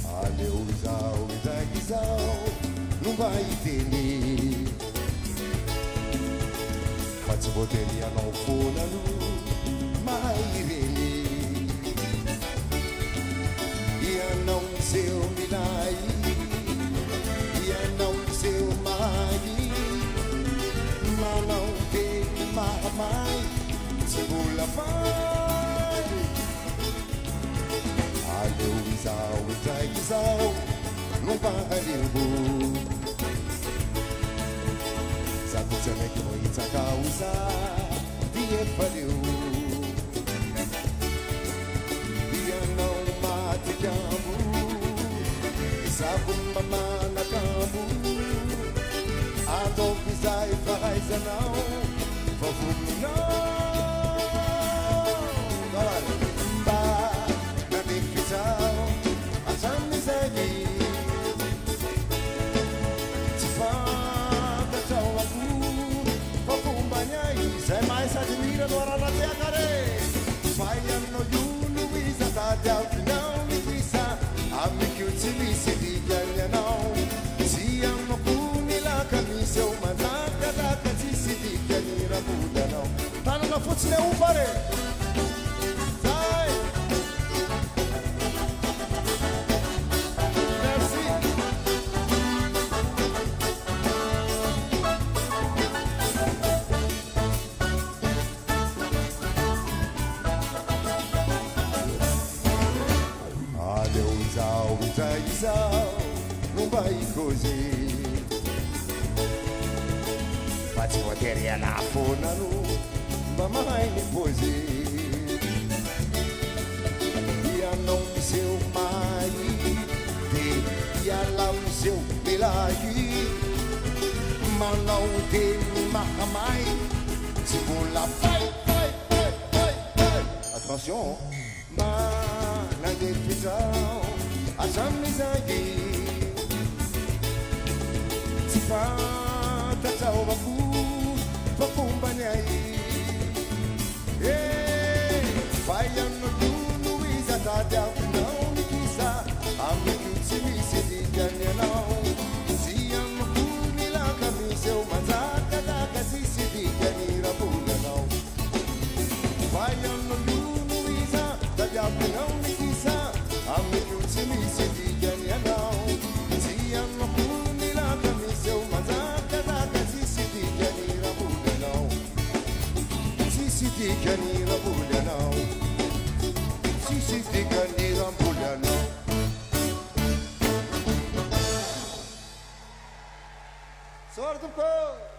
Aleuzao, Isaguizao, não vai entender. Mas poderia não for na luz, mas ele ia não seu milai, ia não seu mai, mas não tem mais, se pula vai. Aleuzao, Isaguizao, não vai limbo. Sabe que não ia causar dia faliu. Dia não mate campo, sabe mamã na campo. A dor sai faz não, vamos não. Ba na defisão, a chamis aqui. Sei mais admira do Araratea Care. Vai no Juno, Luísa, tá de não me visa. A me que utilize de ganha não. Se amo com la camisa, uma naca da catice de ganha Buda não. Tá no futebol é um pare. Sai. Não vai cozer. Pode poder na fona no mamãe me poser. E a não seu mai, e a lá o seu milagre, mas não tem mais. Se pula vai. Attention, mas na defisão. A chamis aqui. Se fata tchau bacu, vacumbanha aí. Vai no Juno, Luísa, tá de não me quisa. A me que se me se diga não. Se amo com la camisa, uma zaca da casa se diga nira pula não. Vai no Juno, Luísa, tá de não me quisa. A me que se me se diga não. Se amo com la camisa, uma zaca da casa se diga nira pula não. Se diga nira pula não. Se diga nira pula não. Sorte um pouco.